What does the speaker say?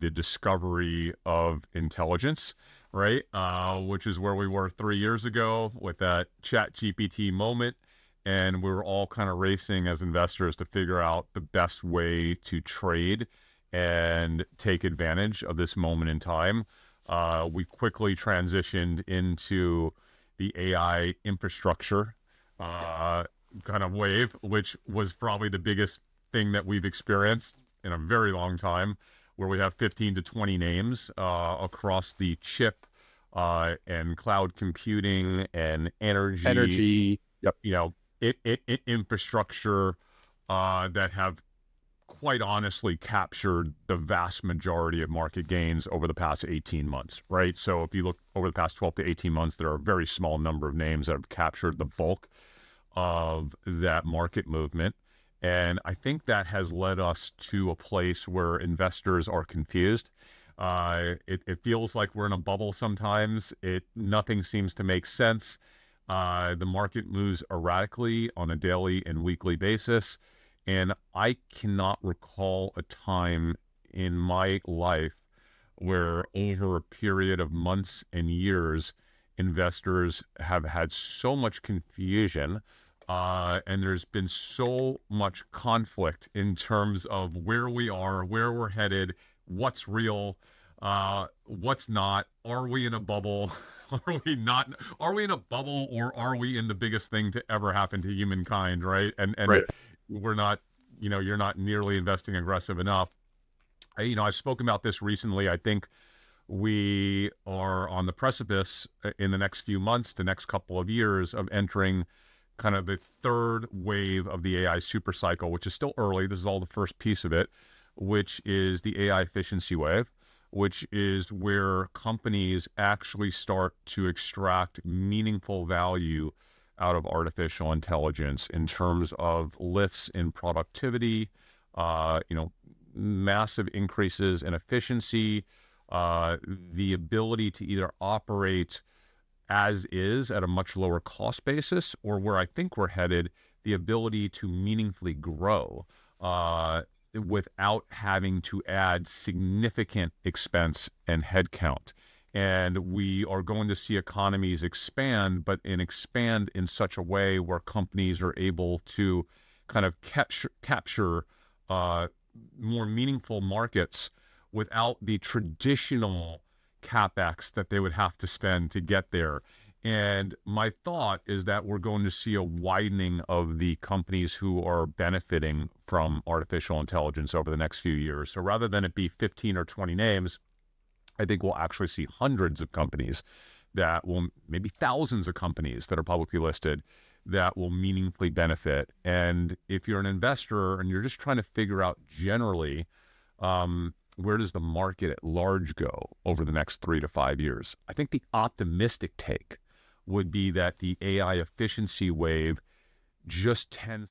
the discovery of intelligence, right? Which is where we were 3 years ago with that chat GPT moment. And we were all kind of racing as investors to figure out the best way to trade and take advantage of this moment in time. We quickly transitioned into the AI infrastructure kind of wave, which was probably the biggest thing that we've experienced in a very long time, where we have 15 to 20 names across the chip and cloud computing and energy, Energy. Yep. infrastructure that have quite honestly captured the vast majority of market gains over the past 18 months, right? So if you look over the past 12 to 18 months, there are a very small number of names that have captured the bulk of that market movement. And I think that has led us to a place where investors are confused. It feels like we're in a bubble sometimes. Nothing seems to make sense. The market moves erratically on a daily and weekly basis. And I cannot recall a time in my life where over a period of months and years, investors have had so much confusion and there's been so much conflict in terms of where we are, where we're headed, what's real, what's not. Are we in a bubble? Are we not? Are we in a bubble, or are we in the biggest thing to ever happen to humankind, right? And Right. we're not, you're not nearly investing aggressive enough. I've spoken about this recently. I think we are on the precipice in the next few months, the next couple of years, of entering kind of the third wave of the AI super cycle, which is still early. This is all the first piece of it, which is the AI efficiency wave, which is where companies actually start to extract meaningful value out of artificial intelligence in terms of lifts in productivity, massive increases in efficiency, the ability to either operate as is at a much lower cost basis, or where I think we're headed, the ability to meaningfully grow without having to add significant expense and headcount. And we are going to see economies expand, but expand in such a way where companies are able to kind of capture more meaningful markets without the traditional capex that they would have to spend to get there. And my thought is that we're going to see a widening of the companies who are benefiting from artificial intelligence over the next few years. So rather than it be 15 or 20 names, I think we'll actually see hundreds of companies that will, maybe thousands of companies that are publicly listed that will meaningfully benefit. And if you're an investor and you're just trying to figure out generally, where does the market at large go over the next 3 to 5 years? I think the optimistic take would be that the AI efficiency wave just tends